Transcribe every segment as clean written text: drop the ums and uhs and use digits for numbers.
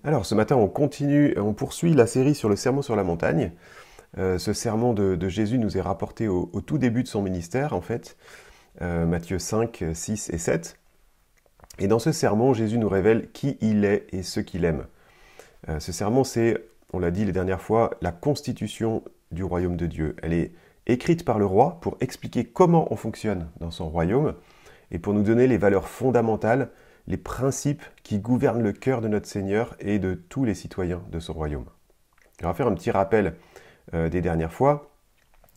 Alors ce matin, on continue, on poursuit la série sur le sermon sur la montagne. Ce sermon de Jésus nous est rapporté au tout début de son ministère, en fait, Matthieu 5, 6 et 7. Et dans ce sermon, Jésus nous révèle qui il est et ce qu'il aime. Ce sermon, c'est, on l'a dit les dernières fois, la constitution du royaume de Dieu. Elle est écrite par le roi pour expliquer comment on fonctionne dans son royaume et pour nous donner les valeurs fondamentales, les principes qui gouvernent le cœur de notre Seigneur et de tous les citoyens de son royaume. On va faire un petit rappel des dernières fois.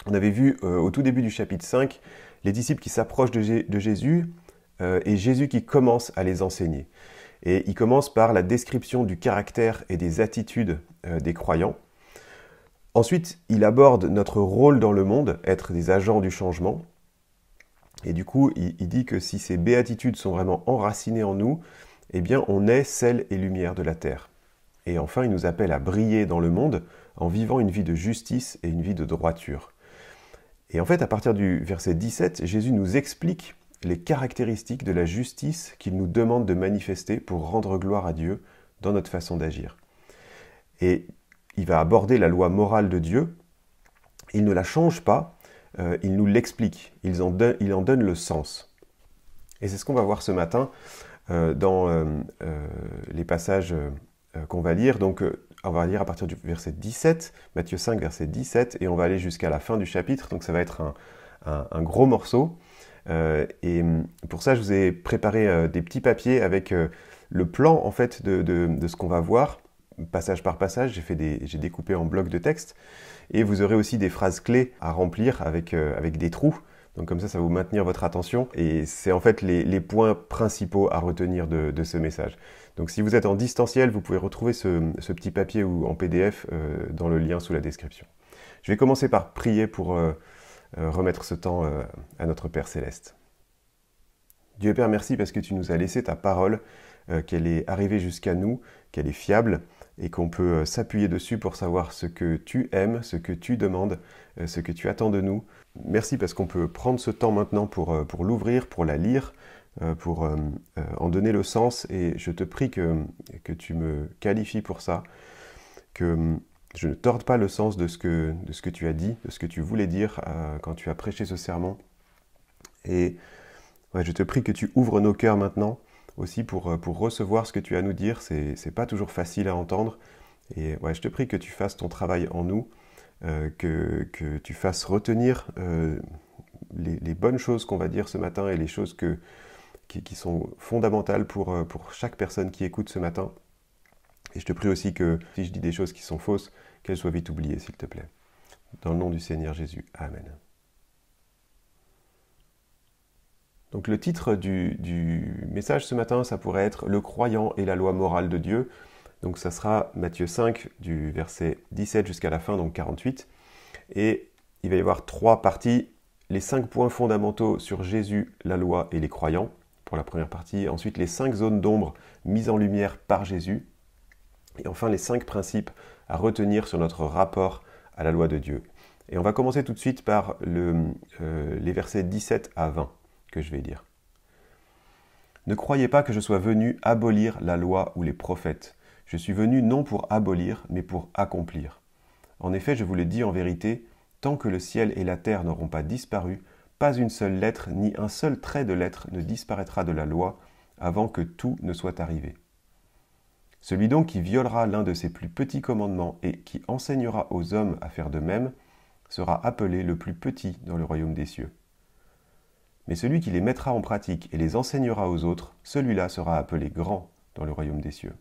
On avait vu au tout début du chapitre 5 les disciples qui s'approchent de Jésus et Jésus qui commence à les enseigner. Et il commence par la description du caractère et des attitudes des croyants. Ensuite, il aborde notre rôle dans le monde, être des agents du changement. Et du coup, il dit que si ces béatitudes sont vraiment enracinées en nous, eh bien, on est sel et lumière de la terre. Et enfin, il nous appelle à briller dans le monde en vivant une vie de justice et une vie de droiture. Et en fait, à partir du verset 17, Jésus nous explique les caractéristiques de la justice qu'il nous demande de manifester pour rendre gloire à Dieu dans notre façon d'agir. Et il va aborder la loi morale de Dieu. Il ne la change pas, il nous l'explique, il en donne le sens. Et c'est ce qu'on va voir ce matin dans les passages qu'on va lire. Donc, on va lire à partir du verset 17, Matthieu 5, verset 17, et on va aller jusqu'à la fin du chapitre. Donc, ça va être un gros morceau. Et pour ça, je vous ai préparé des petits papiers avec le plan en fait de ce qu'on va voir, passage par passage. J'ai découpé en blocs de texte. Et vous aurez aussi des phrases clés à remplir avec des trous. Donc comme ça va vous maintenir votre attention. Et c'est en fait les points principaux à retenir de ce message. Donc si vous êtes en distanciel, vous pouvez retrouver ce petit papier ou en PDF dans le lien sous la description. Je vais commencer par prier pour remettre ce temps à notre Père Céleste. Dieu Père, merci parce que tu nous as laissé ta parole, qu'elle est arrivée jusqu'à nous, qu'elle est fiable et qu'on peut s'appuyer dessus pour savoir ce que tu aimes, ce que tu demandes, ce que tu attends de nous. Merci parce qu'on peut prendre ce temps maintenant pour l'ouvrir, pour la lire, pour en donner le sens. Et je te prie que tu me qualifies pour ça, que je ne torde pas le sens de ce que tu as dit, de ce que tu voulais dire quand tu as prêché ce sermon. Et ouais, je te prie que tu ouvres nos cœurs maintenant, aussi pour recevoir ce que tu as à nous dire. C'est pas toujours facile à entendre. Et ouais, je te prie que tu fasses ton travail en nous, que tu fasses retenir les bonnes choses qu'on va dire ce matin et les choses qui sont fondamentales pour chaque personne qui écoute ce matin. Et je te prie aussi que si je dis des choses qui sont fausses, qu'elles soient vite oubliées, s'il te plaît. Dans le nom du Seigneur Jésus. Amen. Donc le titre du message ce matin, ça pourrait être « Le croyant et la loi morale de Dieu ». Donc ça sera Matthieu 5 du verset 17 jusqu'à la fin, donc 48. Et il va y avoir 3 parties. Les 5 points fondamentaux sur Jésus, la loi et les croyants, pour la première partie. Ensuite, les 5 zones d'ombre mises en lumière par Jésus. Et enfin, les 5 principes à retenir sur notre rapport à la loi de Dieu. Et on va commencer tout de suite par les versets 17 à 20. Que je vais lire. Ne croyez pas que je sois venu abolir la loi ou les prophètes. Je suis venu non pour abolir, mais pour accomplir. En effet, je vous le dis en vérité, tant que le ciel et la terre n'auront pas disparu, pas une seule lettre ni un seul trait de lettre ne disparaîtra de la loi avant que tout ne soit arrivé. Celui donc qui violera l'un de ses plus petits commandements et qui enseignera aux hommes à faire de même, sera appelé le plus petit dans le royaume des cieux. Mais celui qui les mettra en pratique et les enseignera aux autres, celui-là sera appelé grand dans le royaume des cieux.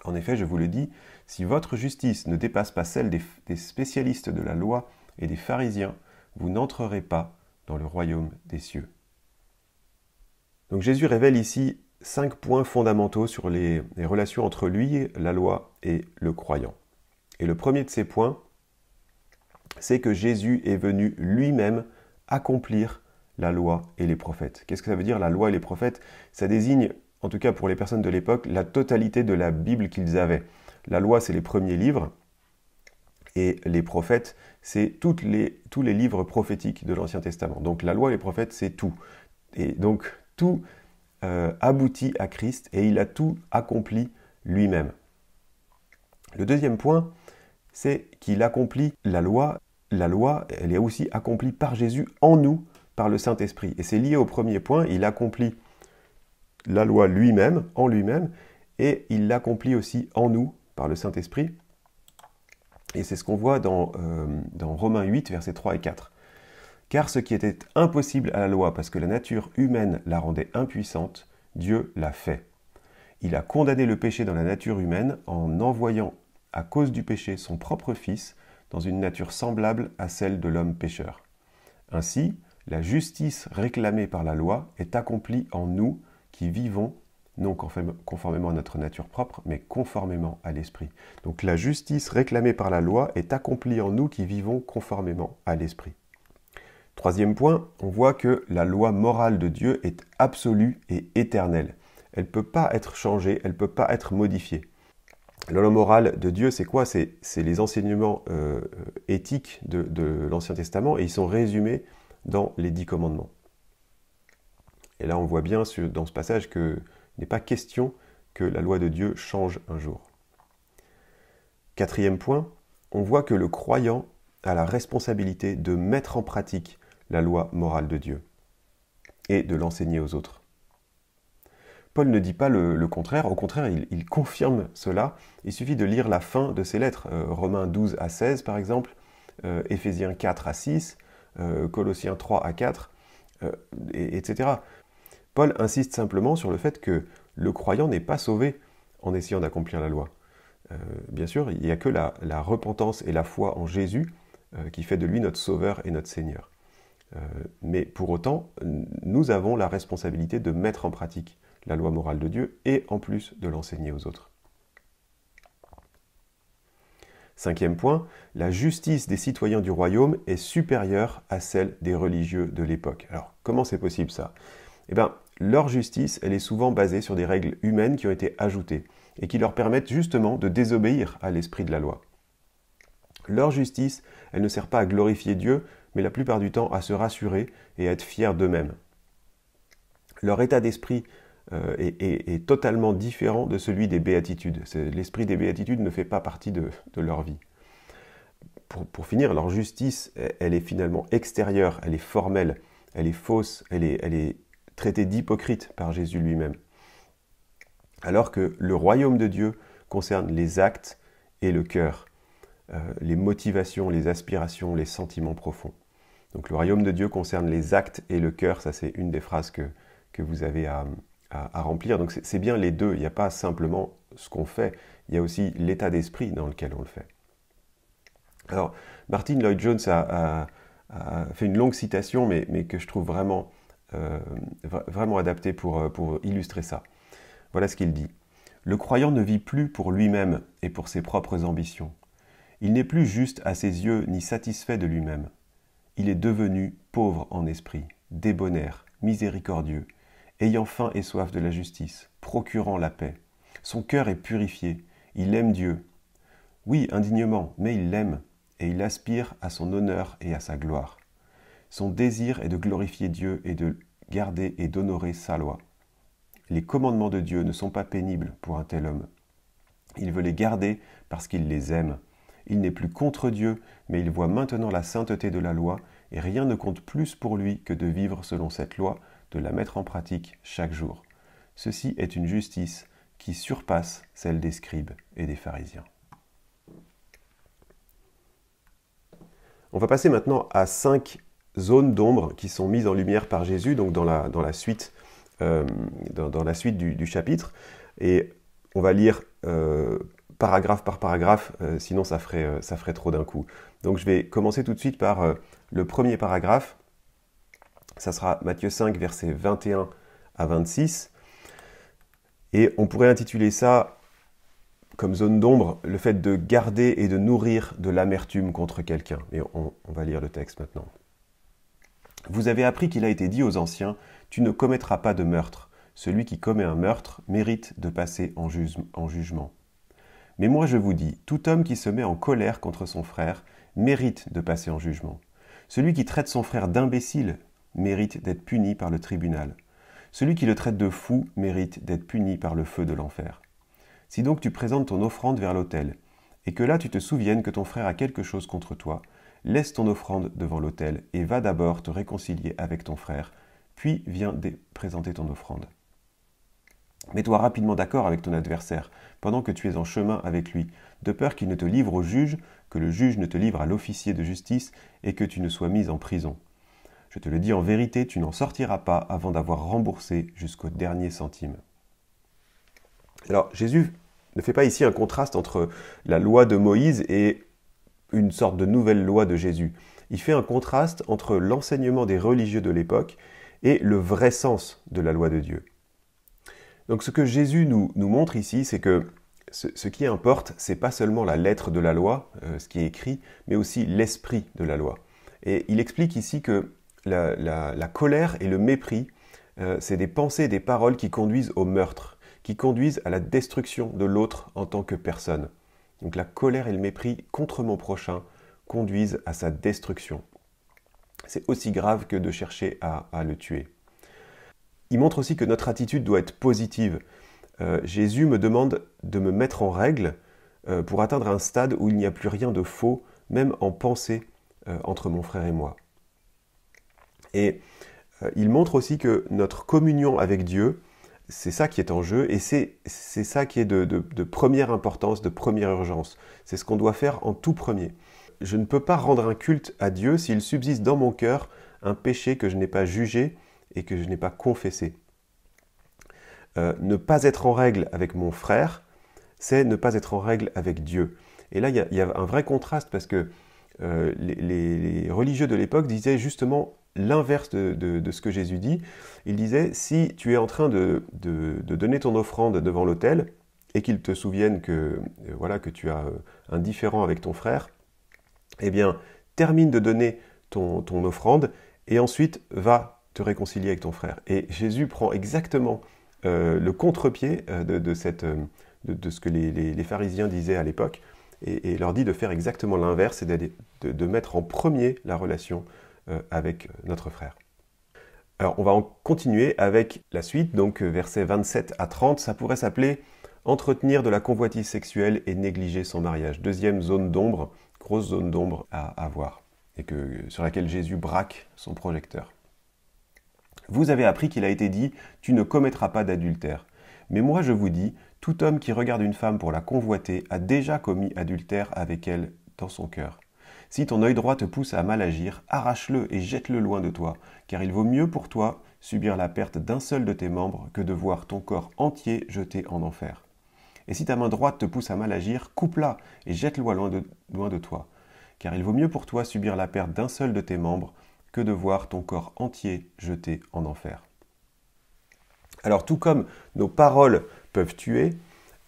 En effet, je vous le dis, si votre justice ne dépasse pas celle des spécialistes de la loi et des pharisiens, vous n'entrerez pas dans le royaume des cieux. Donc Jésus révèle ici 5 points fondamentaux sur les relations entre lui, la loi et le croyant. Et le premier de ces points, c'est que Jésus est venu lui-même accomplir la loi et les prophètes. Qu'est-ce que ça veut dire, la loi et les prophètes? Ça désigne, en tout cas pour les personnes de l'époque, la totalité de la Bible qu'ils avaient. La loi, c'est les premiers livres, et les prophètes, c'est tous les livres prophétiques de l'Ancien Testament. Donc la loi et les prophètes, c'est tout. Et donc tout aboutit à Christ, et il a tout accompli lui-même. Le deuxième point, c'est qu'il accomplit la loi. La loi, elle est aussi accomplie par Jésus en nous, par le Saint-Esprit. Et c'est lié au premier point, il accomplit la loi lui-même, en lui-même, et il l'accomplit aussi en nous, par le Saint-Esprit. Et c'est ce qu'on voit dans Romains 8, versets 3 et 4. Car ce qui était impossible à la loi, parce que la nature humaine la rendait impuissante, Dieu l'a fait. Il a condamné le péché dans la nature humaine en envoyant, à cause du péché, son propre Fils dans une nature semblable à celle de l'homme pécheur. Ainsi, la justice réclamée par la loi est accomplie en nous qui vivons, non conformément à notre nature propre, mais conformément à l'Esprit. Donc la justice réclamée par la loi est accomplie en nous qui vivons conformément à l'Esprit. Troisième point, on voit que la loi morale de Dieu est absolue et éternelle. Elle ne peut pas être changée, elle ne peut pas être modifiée. La loi morale de Dieu, c'est quoi? C'est les enseignements éthiques de l'Ancien Testament, et ils sont résumés dans les 10 commandements. Et là, on voit bien dans ce passage qu'il n'est pas question que la loi de Dieu change un jour. Quatrième point, on voit que le croyant a la responsabilité de mettre en pratique la loi morale de Dieu et de l'enseigner aux autres. Paul ne dit pas le contraire, au contraire, il confirme cela. Il suffit de lire la fin de ses lettres, Romains 12 à 16 par exemple, Éphésiens 4 à 6, Colossiens 3 à 4, etc. Paul insiste simplement sur le fait que le croyant n'est pas sauvé en essayant d'accomplir la loi. Bien sûr, il n'y a que la repentance et la foi en Jésus qui fait de lui notre Sauveur et notre Seigneur. Mais pour autant, nous avons la responsabilité de mettre en pratique la loi morale de Dieu et en plus de l'enseigner aux autres. Cinquième point, la justice des citoyens du royaume est supérieure à celle des religieux de l'époque. Alors, comment c'est possible ça? Eh bien, leur justice, elle est souvent basée sur des règles humaines qui ont été ajoutées et qui leur permettent justement de désobéir à l'esprit de la loi. Leur justice, elle ne sert pas à glorifier Dieu, mais la plupart du temps à se rassurer et à être fiers d'eux-mêmes. Leur état d'esprit est totalement différent de celui des béatitudes. L'esprit des béatitudes ne fait pas partie de leur vie. Pour finir, leur justice, elle est finalement extérieure, elle est formelle, elle est fausse, elle est traitée d'hypocrite par Jésus lui-même. Alors que le royaume de Dieu concerne les actes et le cœur, les motivations, les aspirations, les sentiments profonds. Donc le royaume de Dieu concerne les actes et le cœur, ça c'est une des phrases que vous avez à remplir. Donc c'est bien les deux, il n'y a pas simplement ce qu'on fait, il y a aussi l'état d'esprit dans lequel on le fait. Alors Martyn Lloyd-Jones a fait une longue citation, mais que je trouve vraiment adaptée pour illustrer ça. Voilà ce qu'il dit. « Le croyant ne vit plus pour lui-même et pour ses propres ambitions. Il n'est plus juste à ses yeux ni satisfait de lui-même. Il est devenu pauvre en esprit, débonnaire, miséricordieux, ayant faim et soif de la justice, procurant la paix. Son cœur est purifié, il aime Dieu. Oui, indignement, mais il l'aime, et il aspire à son honneur et à sa gloire. Son désir est de glorifier Dieu et de garder et d'honorer sa loi. Les commandements de Dieu ne sont pas pénibles pour un tel homme. Il veut les garder parce qu'il les aime. Il n'est plus contre Dieu, mais il voit maintenant la sainteté de la loi, et rien ne compte plus pour lui que de vivre selon cette loi, de la mettre en pratique chaque jour. Ceci est une justice qui surpasse celle des scribes et des pharisiens. On va passer maintenant à 5 zones d'ombre qui sont mises en lumière par Jésus, donc dans la suite, du chapitre. Et on va lire paragraphe par paragraphe, sinon ça ferait trop d'un coup. Donc je vais commencer tout de suite par le premier paragraphe. Ça sera Matthieu 5, versets 21 à 26. Et on pourrait intituler ça, comme zone d'ombre, le fait de garder et de nourrir de l'amertume contre quelqu'un. Et on va lire le texte maintenant. Vous avez appris qu'il a été dit aux anciens, « Tu ne commettras pas de meurtre. Celui qui commet un meurtre mérite de passer en jugement. » Mais moi je vous dis, tout homme qui se met en colère contre son frère mérite de passer en jugement. Celui qui traite son frère d'imbécile mérite d'être puni par le tribunal. Celui qui le traite de fou mérite d'être puni par le feu de l'enfer. Si donc tu présentes ton offrande vers l'autel, et que là tu te souviennes que ton frère a quelque chose contre toi, laisse ton offrande devant l'autel et va d'abord te réconcilier avec ton frère, puis viens présenter ton offrande. Mets-toi rapidement d'accord avec ton adversaire, pendant que tu es en chemin avec lui, de peur qu'il ne te livre au juge, que le juge ne te livre à l'officier de justice, et que tu ne sois mis en prison. Je te le dis en vérité, tu n'en sortiras pas avant d'avoir remboursé jusqu'au dernier centime. Alors, Jésus ne fait pas ici un contraste entre la loi de Moïse et une sorte de nouvelle loi de Jésus. Il fait un contraste entre l'enseignement des religieux de l'époque et le vrai sens de la loi de Dieu. Donc ce que Jésus nous montre ici, c'est que ce qui importe, c'est pas seulement la lettre de la loi, ce qui est écrit, mais aussi l'esprit de la loi. Et il explique ici que la colère et le mépris, c'est des pensées et des paroles qui conduisent au meurtre, qui conduisent à la destruction de l'autre en tant que personne. Donc la colère et le mépris contre mon prochain conduisent à sa destruction. C'est aussi grave que de chercher à le tuer. Il montre aussi que notre attitude doit être positive. Jésus me demande de me mettre en règle pour atteindre un stade où il n'y a plus rien de faux, même en pensée, entre mon frère et moi. Et il montre aussi que notre communion avec Dieu, c'est ça qui est en jeu, et c'est ça qui est de première importance, de première urgence. C'est ce qu'on doit faire en tout premier. Je ne peux pas rendre un culte à Dieu s'il subsiste dans mon cœur un péché que je n'ai pas jugé et que je n'ai pas confessé. Ne pas être en règle avec mon frère, c'est ne pas être en règle avec Dieu. Et là, il y a un vrai contraste parce que les religieux de l'époque disaient justement l'inverse de ce que Jésus dit. Il disait, si tu es en train de donner ton offrande devant l'autel et qu'ils te souviennent que tu as un différend avec ton frère, eh bien, termine de donner ton offrande et ensuite va te réconcilier avec ton frère. Et Jésus prend exactement le contre-pied de ce que les pharisiens disaient à l'époque et leur dit de faire exactement l'inverse et de mettre en premier la relation avec notre frère. Alors, on va en continuer avec la suite, donc versets 27 à 30, ça pourrait s'appeler « Entretenir de la convoitise sexuelle et négliger son mariage ». Deuxième zone d'ombre, grosse zone d'ombre à voir, et sur laquelle Jésus braque son projecteur. Vous avez appris qu'il a été dit « Tu ne commettras pas d'adultère ». Mais moi je vous dis, tout homme qui regarde une femme pour la convoiter a déjà commis adultère avec elle dans son cœur. Si ton œil droit te pousse à mal agir, arrache-le et jette-le loin de toi, car il vaut mieux pour toi subir la perte d'un seul de tes membres que de voir ton corps entier jeté en enfer. Et si ta main droite te pousse à mal agir, coupe-la et jette-la loin de toi, car il vaut mieux pour toi subir la perte d'un seul de tes membres que de voir ton corps entier jeté en enfer. Alors tout comme nos paroles peuvent tuer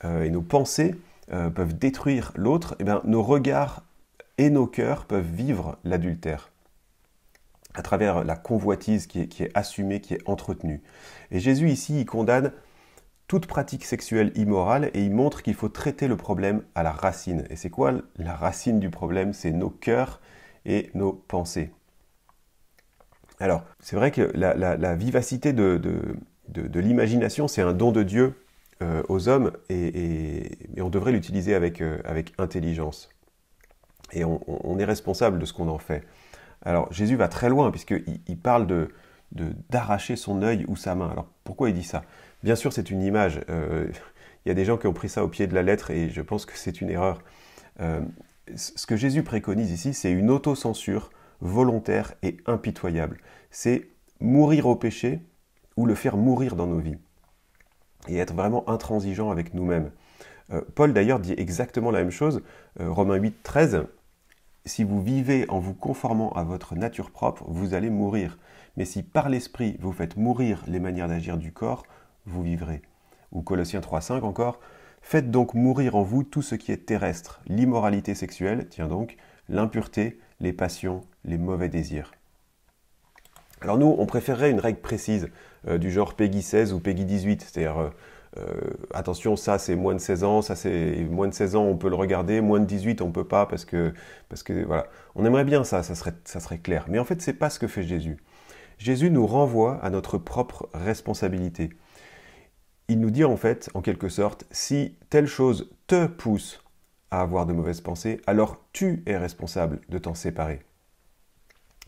et nos pensées peuvent détruire l'autre, eh bien, nos regards et nos cœurs peuvent vivre l'adultère à travers la convoitise qui est assumée, qui est entretenue. Et Jésus ici, il condamne toute pratique sexuelle immorale et il montre qu'il faut traiter le problème à la racine. Et c'est quoi la racine du problème? C'est nos cœurs et nos pensées. Alors, c'est vrai que la vivacité de l'imagination, c'est un don de Dieu aux hommes et on devrait l'utiliser avec intelligence. Et on est responsable de ce qu'on en fait. Alors Jésus va très loin puisqu'il parle d'arracher son œil ou sa main. Alors pourquoi il dit ça? Bien sûr c'est une image. Il y a des gens qui ont pris ça au pied de la lettre et je pense que c'est une erreur. Ce que Jésus préconise ici, c'est une autocensure volontaire et impitoyable. C'est mourir au péché ou le faire mourir dans nos vies. Et être vraiment intransigeant avec nous-mêmes. Paul d'ailleurs dit exactement la même chose. Romains 8, 13. Si vous vivez en vous conformant à votre nature propre, vous allez mourir. Mais si par l'esprit vous faites mourir les manières d'agir du corps, vous vivrez. Ou Colossiens 3,5 encore. Faites donc mourir en vous tout ce qui est terrestre, l'immoralité sexuelle, tiens donc, l'impureté, les passions, les mauvais désirs. Alors nous, on préférerait une règle précise du genre Peggy 16 ou Peggy 18, c'est-à-dire attention, ça c'est moins de 16 ans, ça c'est moins de 16 ans, on peut le regarder, moins de 18 on peut pas parce que voilà, on aimerait bien ça serait clair. Mais en fait, c'est pas ce que fait Jésus. Jésus nous renvoie à notre propre responsabilité. Il nous dit en fait, en quelque sorte, si telle chose te pousse à avoir de mauvaises pensées, alors tu es responsable de t'en séparer.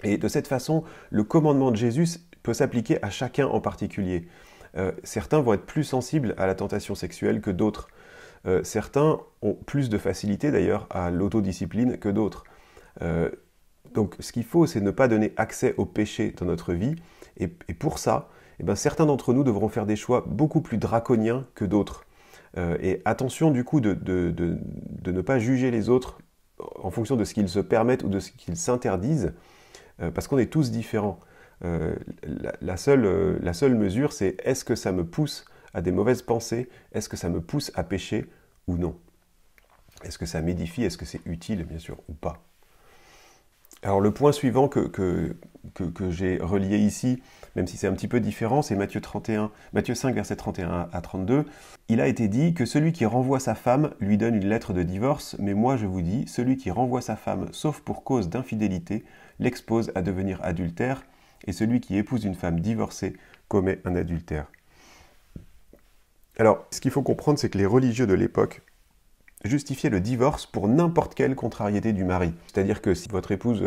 Et de cette façon, le commandement de Jésus peut s'appliquer à chacun en particulier. Certains vont être plus sensibles à la tentation sexuelle que d'autres. Certains ont plus de facilité d'ailleurs à l'autodiscipline que d'autres. Donc ce qu'il faut, c'est ne pas donner accès au péché dans notre vie. Et pour ça, certains d'entre nous devront faire des choix beaucoup plus draconiens que d'autres. Et attention du coup de ne pas juger les autres en fonction de ce qu'ils se permettent ou de ce qu'ils s'interdisent, parce qu'on est tous différents. La seule mesure, c'est est-ce que ça me pousse à des mauvaises pensées? Est-ce que ça me pousse à pécher ou non? Est-ce que ça m'édifie? Est-ce que c'est utile, bien sûr, ou pas? Alors le point suivant que j'ai relié ici, même si c'est un petit peu différent, c'est Matthieu 5, versets 31 à 32. Il a été dit que celui qui renvoie sa femme lui donne une lettre de divorce, mais moi je vous dis, celui qui renvoie sa femme, sauf pour cause d'infidélité, l'expose à devenir adultère, et celui qui épouse une femme divorcée commet un adultère. Alors, ce qu'il faut comprendre, c'est que les religieux de l'époque justifiaient le divorce pour n'importe quelle contrariété du mari. C'est-à-dire que si votre épouse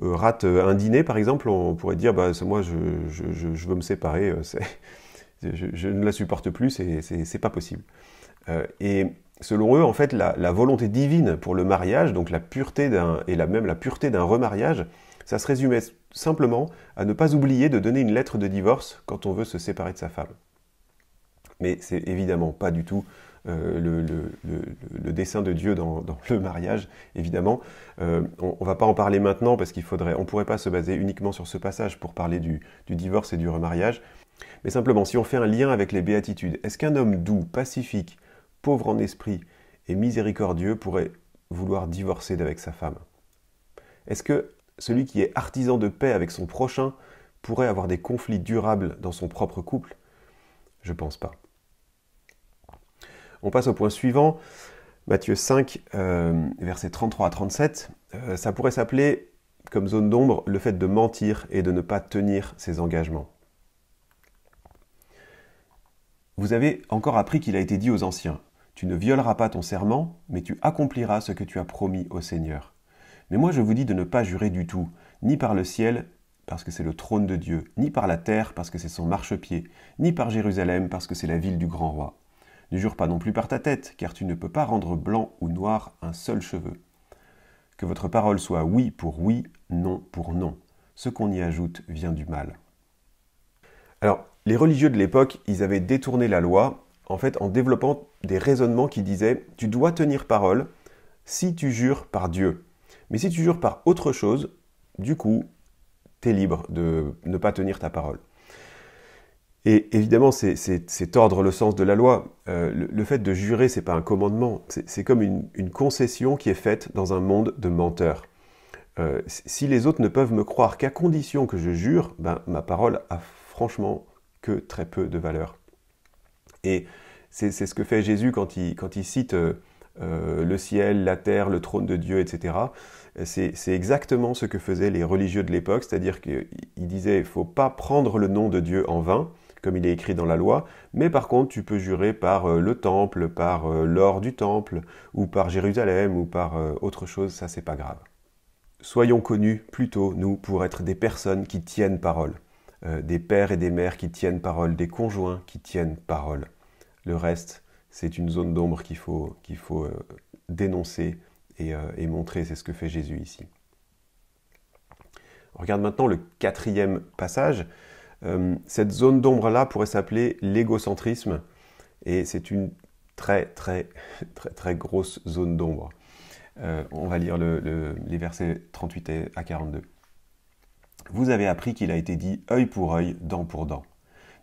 rate un dîner, par exemple, on pourrait dire moi, je veux me séparer, je ne la supporte plus, c'est pas possible. Et selon eux, en fait, la volonté divine pour le mariage, donc la pureté même la pureté d'un remariage, ça se résumait simplement à ne pas oublier de donner une lettre de divorce quand on veut se séparer de sa femme. Mais c'est évidemment pas du tout le dessein de Dieu dans le mariage, évidemment. On va pas en parler maintenant parce on pourrait pas se baser uniquement sur ce passage pour parler du divorce et du remariage. Mais simplement, si on fait un lien avec les béatitudes, est-ce qu'un homme doux, pacifique, pauvre en esprit et miséricordieux pourrait vouloir divorcer d'avec sa femme? Est-ce que celui qui est artisan de paix avec son prochain pourrait avoir des conflits durables dans son propre couple? Je pense pas. On passe au point suivant, Matthieu 5, versets 33 à 37. Ça pourrait s'appeler, comme zone d'ombre, le fait de mentir et de ne pas tenir ses engagements. Vous avez encore appris qu'il a été dit aux anciens, « Tu ne violeras pas ton serment, mais tu accompliras ce que tu as promis au Seigneur. » Mais moi je vous dis de ne pas jurer du tout, ni par le ciel, parce que c'est le trône de Dieu, ni par la terre, parce que c'est son marchepied, ni par Jérusalem, parce que c'est la ville du grand roi. Ne jure pas non plus par ta tête, car tu ne peux pas rendre blanc ou noir un seul cheveu. Que votre parole soit oui pour oui, non pour non. Ce qu'on y ajoute vient du mal. Alors, les religieux de l'époque, ils avaient détourné la loi, en fait, en développant des raisonnements qui disaient « tu dois tenir parole si tu jures par Dieu ». Mais si tu jures par autre chose, du coup, tu es libre de ne pas tenir ta parole. Et évidemment, c'est tordre le sens de la loi. Le fait de jurer, c'est pas un commandement, c'est comme une concession qui est faite dans un monde de menteurs. Si les autres ne peuvent me croire qu'à condition que je jure, ma parole a franchement que très peu de valeur. Et c'est ce que fait Jésus quand il cite le ciel, la terre, le trône de Dieu, etc. C'est exactement ce que faisaient les religieux de l'époque, c'est-à-dire qu'ils disaient « il ne faut pas prendre le nom de Dieu en vain », comme il est écrit dans la loi, mais par contre tu peux jurer par le temple, par l'or du temple, ou par Jérusalem, ou par autre chose, ça c'est pas grave. Soyons connus plutôt, nous, pour être des personnes qui tiennent parole, des pères et des mères qui tiennent parole, des conjoints qui tiennent parole. Le reste, c'est une zone d'ombre qu'il faut dénoncer et montrer, c'est ce que fait Jésus ici. On regarde maintenant le 4e passage. Cette zone d'ombre-là pourrait s'appeler l'égocentrisme, et c'est une très grosse zone d'ombre. On va lire les versets 38 à 42. Vous avez appris qu'il a été dit œil pour œil, dent pour dent.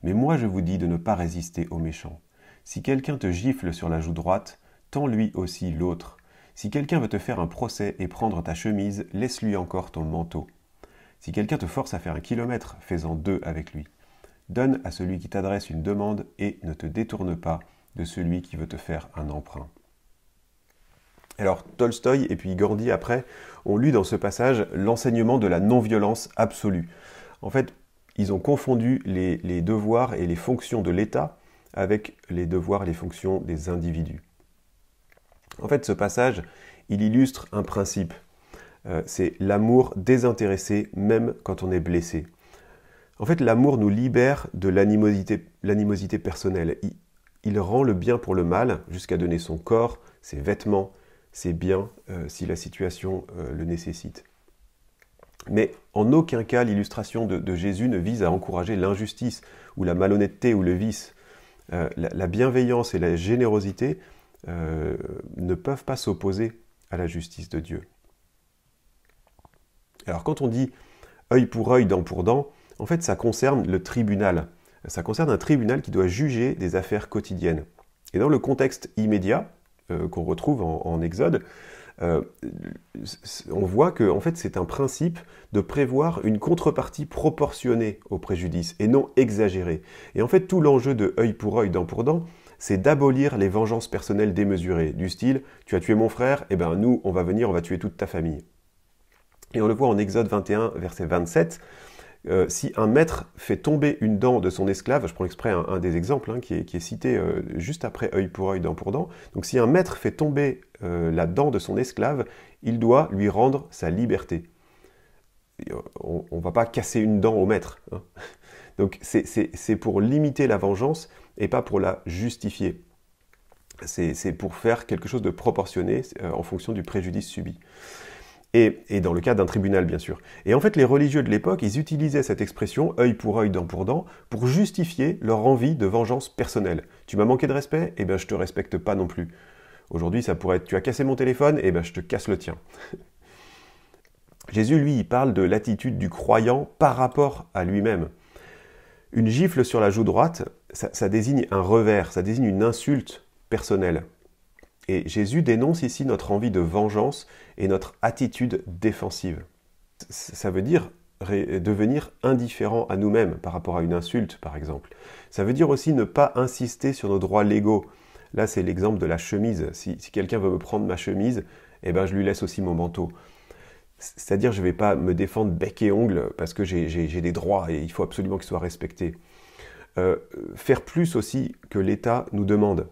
Mais moi je vous dis de ne pas résister aux méchants. Si quelqu'un te gifle sur la joue droite, tends-lui aussi l'autre. Si quelqu'un veut te faire un procès et prendre ta chemise, laisse-lui encore ton manteau. Si quelqu'un te force à faire 1 kilomètre, fais-en 2 avec lui. Donne à celui qui t'adresse une demande et ne te détourne pas de celui qui veut te faire un emprunt. Alors Tolstoï et puis Gandhi après ont lu dans ce passage l'enseignement de la non-violence absolue. En fait, ils ont confondu les devoirs et les fonctions de l'État avec les devoirs et les fonctions des individus. En fait, ce passage, il illustre un principe. C'est l'amour désintéressé, même quand on est blessé. En fait, l'amour nous libère de l'animosité personnelle. Il rend le bien pour le mal, jusqu'à donner son corps, ses vêtements, ses biens, si la situation le nécessite. Mais en aucun cas, l'illustration de Jésus ne vise à encourager l'injustice, ou la malhonnêteté, ou le vice. La bienveillance et la générosité ne peuvent pas s'opposer à la justice de Dieu. Alors quand on dit œil pour œil, dent pour dent, en fait ça concerne le tribunal. Ça concerne un tribunal qui doit juger des affaires quotidiennes. Et dans le contexte immédiat qu'on retrouve en Exode, on voit que en fait, c'est un principe de prévoir une contrepartie proportionnée au préjudice et non exagérée. Et en fait, tout l'enjeu de œil pour œil, dent pour dent, c'est d'abolir les vengeances personnelles démesurées, du style « tu as tué mon frère, eh ben nous, on va venir, on va tuer toute ta famille ». Et on le voit en Exode 21, verset 27, si un maître fait tomber une dent de son esclave, je prends exprès un des exemples qui est cité juste après œil pour œil, dent pour dent, donc si un maître fait tomber la dent de son esclave, il doit lui rendre sa liberté. On ne va pas casser une dent au maître. Hein. Donc c'est pour limiter la vengeance et pas pour la justifier. C'est pour faire quelque chose de proportionné en fonction du préjudice subi. Et dans le cas d'un tribunal, bien sûr. Et en fait, les religieux de l'époque, ils utilisaient cette expression « œil pour œil, dent pour dent » pour justifier leur envie de vengeance personnelle. Tu m'as manqué de respect, eh bien je te respecte pas non plus. Aujourd'hui, ça pourrait être « tu as cassé mon téléphone, eh bien je te casse le tien ». Jésus, lui, il parle de l'attitude du croyant par rapport à lui-même. Une gifle sur la joue droite, ça désigne un revers, ça désigne une insulte personnelle. Et Jésus dénonce ici notre envie de vengeance et notre attitude défensive. Ça veut dire devenir indifférent à nous-mêmes par rapport à une insulte, par exemple. Ça veut dire aussi ne pas insister sur nos droits légaux. Là, c'est l'exemple de la chemise. Si quelqu'un veut me prendre ma chemise, eh ben, je lui laisse aussi mon manteau. C'est-à-dire, je ne vais pas me défendre bec et ongle parce que j'ai des droits et il faut absolument qu'ils soient respectés. Faire plus aussi que l'État nous demande.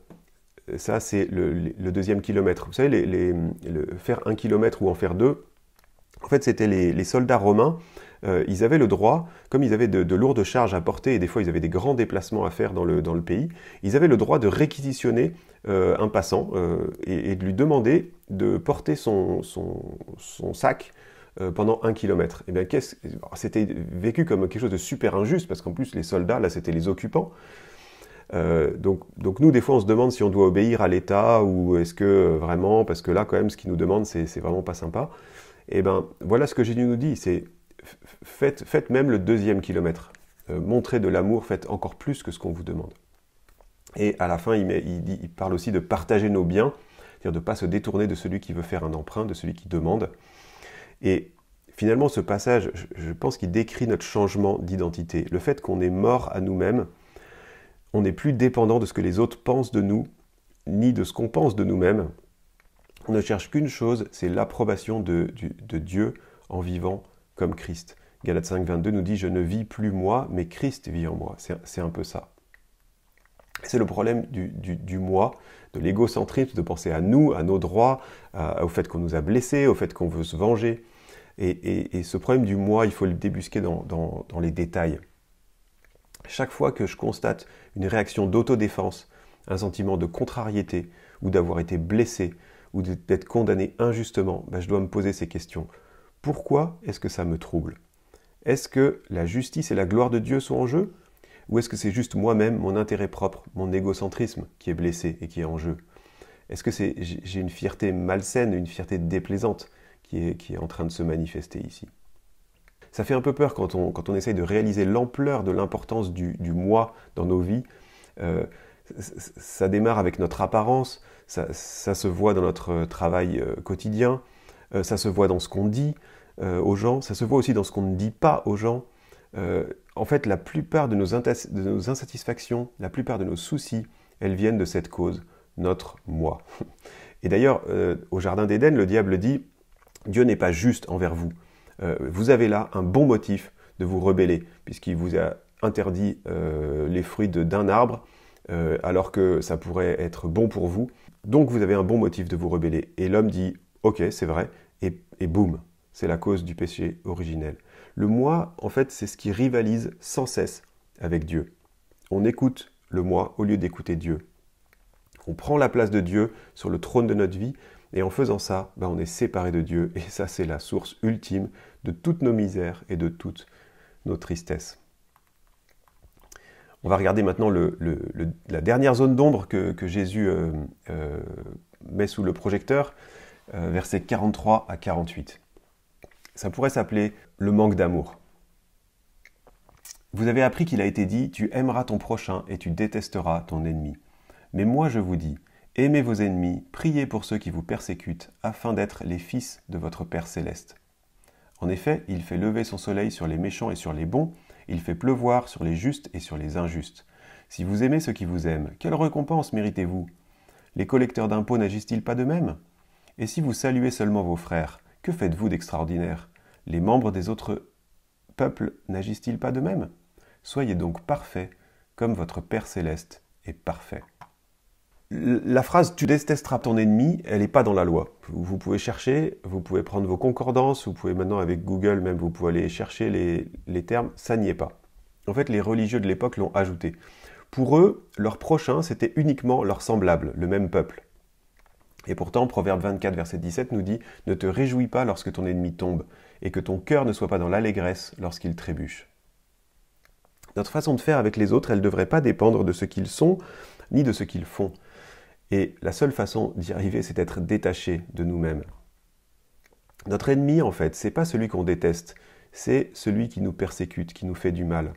Ça, c'est le deuxième kilomètre. Vous savez, faire 1 kilomètre ou en faire 2, en fait, c'était les soldats romains. Ils avaient le droit, comme ils avaient de lourdes charges à porter, et des fois ils avaient des grands déplacements à faire dans le pays, ils avaient le droit de réquisitionner un passant et de lui demander de porter son sac pendant 1 kilomètre. Et bien, c'était vécu comme quelque chose de super injuste, parce qu'en plus, les soldats, là, c'était les occupants. Donc nous, des fois, on se demande si on doit obéir à l'État ou est-ce que vraiment, parce que là, quand même, ce qu'ils nous demandent, c'est vraiment pas sympa. Et ben, voilà ce que Jésus nous dit, c'est faites même le 2e kilomètre. Montrez de l'amour, faites encore plus que ce qu'on vous demande. Et à la fin, il parle aussi de partager nos biens, c'est-à-dire de ne pas se détourner de celui qui veut faire un emprunt, de celui qui demande. Et finalement, ce passage, je pense qu'il décrit notre changement d'identité, le fait qu'on est mort à nous-mêmes. On n'est plus dépendant de ce que les autres pensent de nous, ni de ce qu'on pense de nous-mêmes. On ne cherche qu'une chose, c'est l'approbation de Dieu en vivant comme Christ. Galates 5, 22 nous dit « Je ne vis plus moi, mais Christ vit en moi ». C'est un peu ça. C'est le problème du moi, de l'égocentrisme, de penser à nous, à nos droits, au fait qu'on nous a blessés, au fait qu'on veut se venger. Et ce problème du moi, il faut le débusquer dans les détails. Chaque fois que je constate une réaction d'autodéfense, un sentiment de contrariété, ou d'avoir été blessé, ou d'être condamné injustement, je dois me poser ces questions. Pourquoi est-ce que ça me trouble? Est-ce que la justice et la gloire de Dieu sont en jeu? Ou est-ce que c'est juste moi-même, mon intérêt propre, mon égocentrisme qui est blessé et qui est en jeu? Est-ce que j'ai une fierté malsaine, une fierté déplaisante qui est en train de se manifester ici? Ça fait un peu peur quand on essaye de réaliser l'ampleur de l'importance du moi dans nos vies. Ça démarre avec notre apparence, ça se voit dans notre travail quotidien, ça se voit dans ce qu'on dit aux gens, ça se voit aussi dans ce qu'on ne dit pas aux gens. En fait, la plupart de nos insatisfactions, la plupart de nos soucis, elles viennent de cette cause, notre moi. Et d'ailleurs, au Jardin d'Éden, le diable dit « Dieu n'est pas juste envers vous ». Vous avez là un bon motif de vous rebeller, puisqu'il vous a interdit les fruits d'un arbre, alors que ça pourrait être bon pour vous. Donc vous avez un bon motif de vous rebeller. Et l'homme dit, ok, c'est vrai, et boum, c'est la cause du péché originel. Le moi, en fait, c'est ce qui rivalise sans cesse avec Dieu. On écoute le moi au lieu d'écouter Dieu. On prend la place de Dieu sur le trône de notre vie, et en faisant ça, on est séparé de Dieu, et ça c'est la source ultime de toutes nos misères et de toutes nos tristesses. On va regarder maintenant la dernière zone d'ombre que Jésus met sous le projecteur, versets 43 à 48. Ça pourrait s'appeler le manque d'amour. Vous avez appris qu'il a été dit, tu aimeras ton prochain et tu détesteras ton ennemi. Mais moi je vous dis, aimez vos ennemis, priez pour ceux qui vous persécutent, afin d'être les fils de votre Père céleste. En effet, il fait lever son soleil sur les méchants et sur les bons, il fait pleuvoir sur les justes et sur les injustes. Si vous aimez ceux qui vous aiment, quelle récompense méritez-vous? Les collecteurs d'impôts n'agissent-ils pas de même? Et si vous saluez seulement vos frères, que faites-vous d'extraordinaire? Les membres des autres peuples n'agissent-ils pas de même? Soyez donc parfaits, comme votre Père céleste est parfait. La phrase « tu détesteras ton ennemi », elle n'est pas dans la loi. Vous pouvez chercher, vous pouvez prendre vos concordances, vous pouvez maintenant avec Google même, vous pouvez aller chercher les termes, ça n'y est pas. En fait, les religieux de l'époque l'ont ajouté. Pour eux, leur prochain, c'était uniquement leur semblable, le même peuple. Et pourtant, Proverbe 24, verset 17 nous dit « Ne te réjouis pas lorsque ton ennemi tombe, et que ton cœur ne soit pas dans l'allégresse lorsqu'il trébuche. » Notre façon de faire avec les autres, elle ne devrait pas dépendre de ce qu'ils sont, ni de ce qu'ils font. Et la seule façon d'y arriver, c'est d'être détaché de nous-mêmes. Notre ennemi, en fait, c'est pas celui qu'on déteste, c'est celui qui nous persécute, qui nous fait du mal.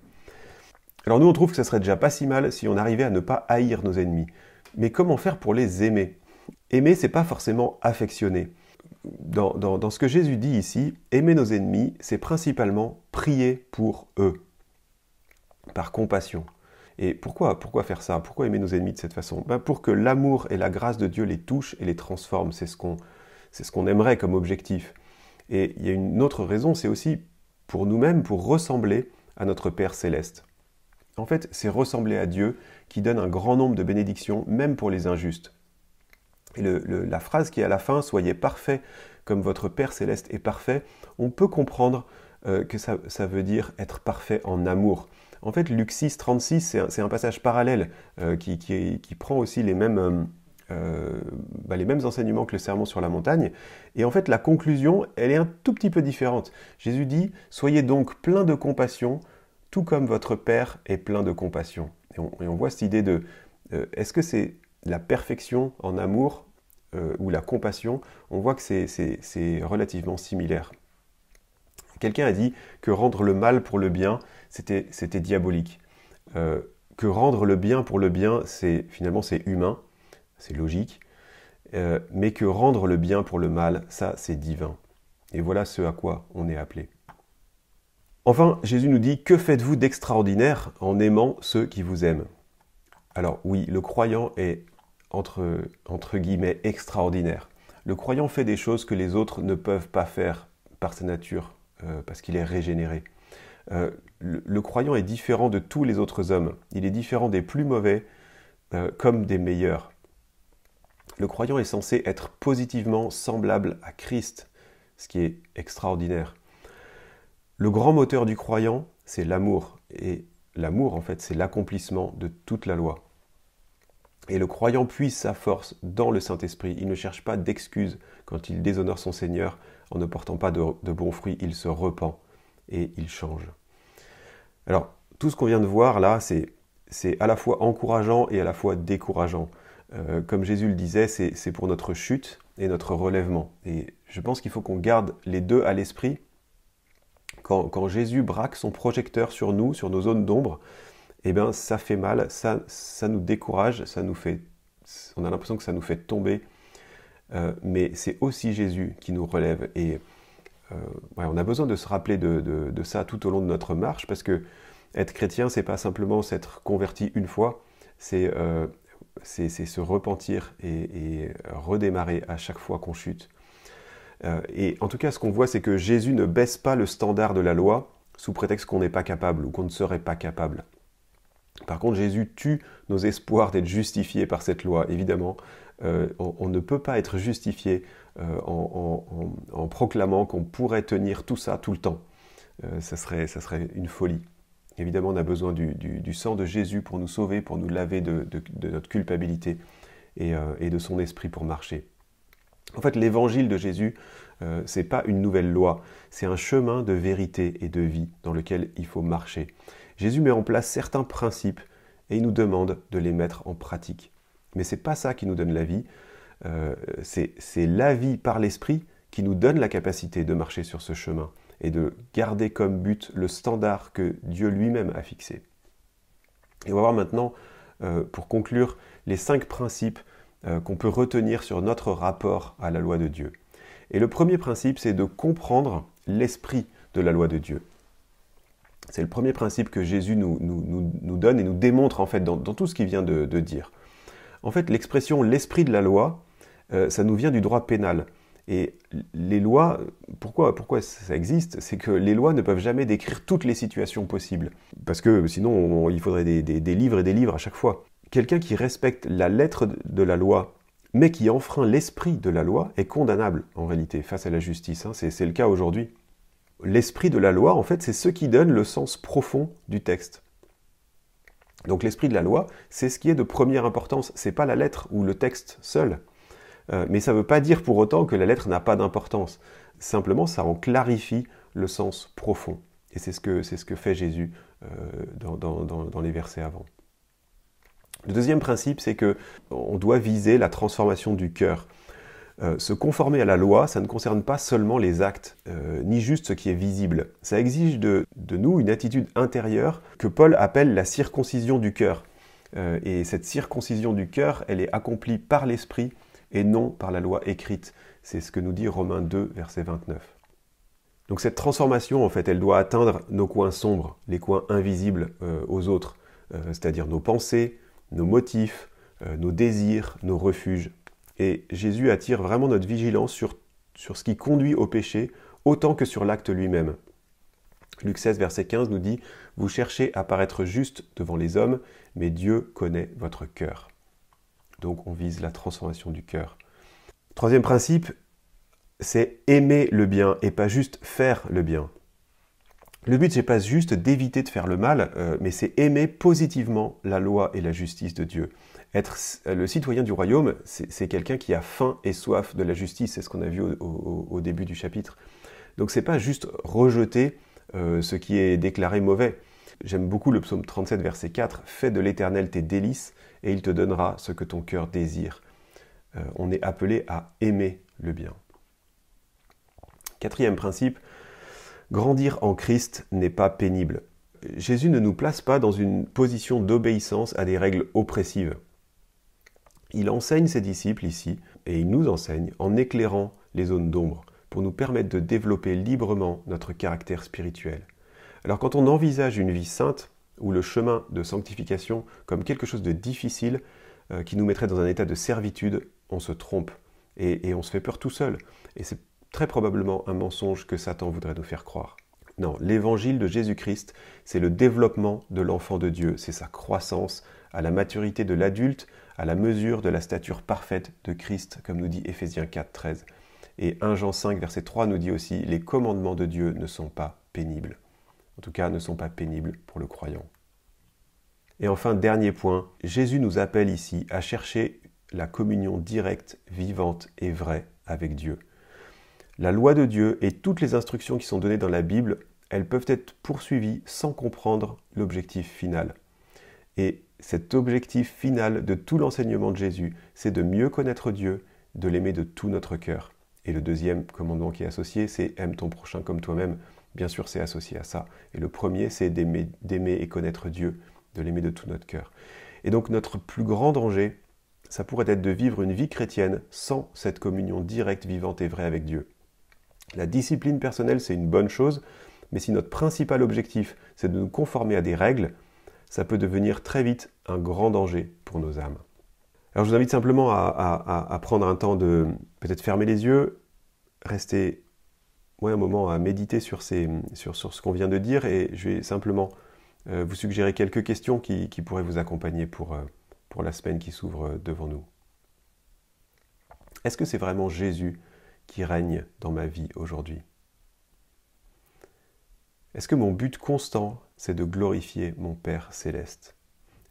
Alors nous, on trouve que ça serait déjà pas si mal si on arrivait à ne pas haïr nos ennemis. Mais comment faire pour les aimer? Aimer, c'est pas forcément affectionner. Dans ce que Jésus dit ici, aimer nos ennemis, c'est principalement prier pour eux, par compassion. Et pourquoi faire ça? Pourquoi aimer nos ennemis de cette façon? Pour que l'amour et la grâce de Dieu les touchent et les transforment. C'est ce qu'on aimerait comme objectif. Et il y a une autre raison, c'est aussi pour nous-mêmes, pour ressembler à notre Père céleste. En fait, c'est ressembler à Dieu qui donne un grand nombre de bénédictions, même pour les injustes. Et la phrase qui est à la fin, « Soyez parfaits comme votre Père céleste est parfait », on peut comprendre que ça veut dire être parfait en amour. En fait, Luc 6, 36, c'est un passage parallèle qui prend aussi les mêmes enseignements que le Sermon sur la montagne. Et en fait, la conclusion, elle est un tout petit peu différente. Jésus dit « Soyez donc pleins de compassion, tout comme votre Père est plein de compassion. » Et on voit cette idée de est-ce que c'est la perfection en amour ou la compassion? On voit que c'est relativement similaire. Quelqu'un a dit que rendre le mal pour le bien, c'était diabolique. Que rendre le bien pour le bien, finalement c'est humain, c'est logique. Mais que rendre le bien pour le mal, ça c'est divin. Et voilà ce à quoi on est appelé. Enfin, Jésus nous dit « Que faites-vous d'extraordinaire en aimant ceux qui vous aiment ?» Alors oui, le croyant est entre guillemets extraordinaire. Le croyant fait des choses que les autres ne peuvent pas faire par sa nature, parce qu'il est régénéré. Le croyant est différent de tous les autres hommes. Il est différent des plus mauvais comme des meilleurs. Le croyant est censé être positivement semblable à Christ, ce qui est extraordinaire. Le grand moteur du croyant, c'est l'amour. Et l'amour, en fait, c'est l'accomplissement de toute la loi. Et le croyant puise sa force dans le Saint-Esprit. Il ne cherche pas d'excuses quand il déshonore son Seigneur en ne portant pas de bons fruits. Il se repent et il change. Alors, tout ce qu'on vient de voir là, c'est à la fois encourageant et à la fois décourageant. Comme Jésus le disait, c'est pour notre chute et notre relèvement. Et je pense qu'il faut qu'on garde les deux à l'esprit. Quand Jésus braque son projecteur sur nous, sur nos zones d'ombre, eh bien, ça fait mal, ça nous décourage, on a l'impression que ça nous fait tomber. Mais c'est aussi Jésus qui nous relève. Et on a besoin de se rappeler de ça tout au long de notre marche, parce que être chrétien, c'est pas simplement s'être converti une fois, c'est se repentir et redémarrer à chaque fois qu'on chute. Et en tout cas, ce qu'on voit, c'est que Jésus ne baisse pas le standard de la loi sous prétexte qu'on n'est pas capable ou qu'on ne serait pas capable. Par contre, Jésus tue nos espoirs d'être justifiés par cette loi. Évidemment, On ne peut pas être justifié en proclamant qu'on pourrait tenir tout ça tout le temps. Ça serait une folie. Évidemment, on a besoin du sang de Jésus pour nous sauver, pour nous laver de notre culpabilité et de son esprit pour marcher. En fait, l'évangile de Jésus, c'est pas une nouvelle loi, c'est un chemin de vérité et de vie dans lequel il faut marcher. Jésus met en place certains principes et il nous demande de les mettre en pratique. Mais c'est pas ça qui nous donne la vie, c'est la vie par l'esprit qui nous donne la capacité de marcher sur ce chemin et de garder comme but le standard que Dieu lui-même a fixé. Et on va voir maintenant, pour conclure, les 5 principes qu'on peut retenir sur notre rapport à la loi de Dieu. Et le premier principe, c'est de comprendre l'esprit de la loi de Dieu. C'est le premier principe que Jésus nous donne et nous démontre en fait dans tout ce qu'il vient de dire. En fait, l'expression « l'esprit de la loi », ça nous vient du droit pénal. Et les lois, pourquoi ça existe? C'est que les lois ne peuvent jamais décrire toutes les situations possibles. Parce que sinon, il faudrait des livres et des livres à chaque fois. Quelqu'un qui respecte la lettre de la loi, mais qui enfreint l'esprit de la loi, est condamnable, en réalité, face à la justice. C'est le cas aujourd'hui. L'esprit de la loi, en fait, c'est ce qui donne le sens profond du texte. Donc l'esprit de la loi, c'est ce qui est de première importance. C'est pas la lettre ou le texte seul. Mais ça ne veut pas dire pour autant que la lettre n'a pas d'importance. Simplement, ça en clarifie le sens profond. Et c'est ce que fait Jésus dans les versets avant. Le deuxième principe, c'est qu'on doit viser la transformation du cœur. Se conformer à la loi, ça ne concerne pas seulement les actes, ni juste ce qui est visible. Ça exige de nous une attitude intérieure que Paul appelle la circoncision du cœur. Et cette circoncision du cœur, elle est accomplie par l'esprit et non par la loi écrite. C'est ce que nous dit Romains 2, verset 29. Donc cette transformation, en fait, elle doit atteindre nos coins sombres, les coins invisibles aux autres, c'est-à-dire nos pensées, nos motifs, nos désirs, nos refuges. Et Jésus attire vraiment notre vigilance sur ce qui conduit au péché, autant que sur l'acte lui-même. Luc 16, verset 15 nous dit « Vous cherchez à paraître juste devant les hommes, mais Dieu connaît votre cœur. » Donc on vise la transformation du cœur. Troisième principe, c'est aimer le bien et pas juste faire le bien. Le but, c'est pas juste d'éviter de faire le mal, mais c'est aimer positivement la loi et la justice de Dieu. Être le citoyen du royaume, c'est quelqu'un qui a faim et soif de la justice, c'est ce qu'on a vu au début du chapitre. Donc c'est pas juste rejeter ce qui est déclaré mauvais. J'aime beaucoup le psaume 37, verset 4, « Fais de l'Éternel tes délices, et il te donnera ce que ton cœur désire. » On est appelé à aimer le bien. Quatrième principe, grandir en Christ n'est pas pénible. Jésus ne nous place pas dans une position d'obéissance à des règles oppressives. Il enseigne ses disciples ici, et il nous enseigne en éclairant les zones d'ombre, pour nous permettre de développer librement notre caractère spirituel. Alors quand on envisage une vie sainte, ou le chemin de sanctification comme quelque chose de difficile, qui nous mettrait dans un état de servitude, on se trompe, et on se fait peur tout seul. Et c'est très probablement un mensonge que Satan voudrait nous faire croire. Non, l'évangile de Jésus-Christ, c'est le développement de l'enfant de Dieu, c'est sa croissance à la maturité de l'adulte, à la mesure de la stature parfaite de Christ, comme nous dit Éphésiens 4, 13. Et 1 Jean 5, verset 3 nous dit aussi « Les commandements de Dieu ne sont pas pénibles ». En tout cas, ne sont pas pénibles pour le croyant. Et enfin, dernier point, Jésus nous appelle ici à chercher la communion directe, vivante et vraie avec Dieu. La loi de Dieu et toutes les instructions qui sont données dans la Bible, elles peuvent être poursuivies sans comprendre l'objectif final. Et cet objectif final de tout l'enseignement de Jésus, c'est de mieux connaître Dieu, de l'aimer de tout notre cœur. Et le deuxième commandement qui est associé, c'est « Aime ton prochain comme toi-même ». Bien sûr, c'est associé à ça. Et le premier, c'est d'aimer et connaître Dieu, de l'aimer de tout notre cœur. Et donc notre plus grand danger, ça pourrait être de vivre une vie chrétienne sans cette communion directe, vivante et vraie avec Dieu. La discipline personnelle, c'est une bonne chose, mais si notre principal objectif, c'est de nous conformer à des règles, ça peut devenir très vite un grand danger pour nos âmes. Alors je vous invite simplement à prendre un temps de peut-être fermer les yeux, rester un moment à méditer sur ce qu'on vient de dire, et je vais simplement vous suggérer quelques questions qui pourraient vous accompagner pour la semaine qui s'ouvre devant nous. Est-ce que c'est vraiment Jésus qui règne dans ma vie aujourd'hui? Est-ce que mon but constant, c'est de glorifier mon Père céleste?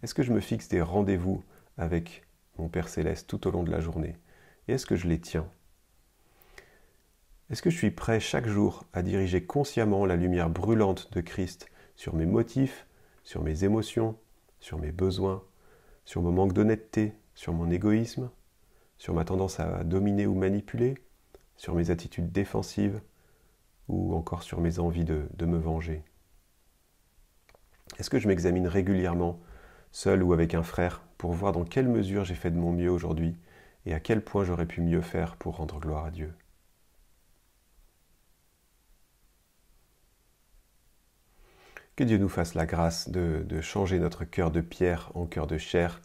Est-ce que je me fixe des rendez-vous avec mon Père céleste tout au long de la journée? Et est-ce que je les tiens? Est-ce que je suis prêt chaque jour à diriger consciemment la lumière brûlante de Christ sur mes motifs, sur mes émotions, sur mes besoins, sur mon manque d'honnêteté, sur mon égoïsme, sur ma tendance à dominer ou manipuler, sur mes attitudes défensives ou encore sur mes envies de me venger? Est-ce que je m'examine régulièrement, seul ou avec un frère, pour voir dans quelle mesure j'ai fait de mon mieux aujourd'hui et à quel point j'aurais pu mieux faire pour rendre gloire à Dieu? Que Dieu nous fasse la grâce de changer notre cœur de pierre en cœur de chair,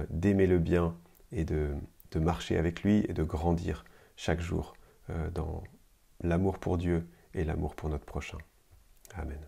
d'aimer le bien et de marcher avec lui et de grandir chaque jour dans l'amour pour Dieu et l'amour pour notre prochain. Amen.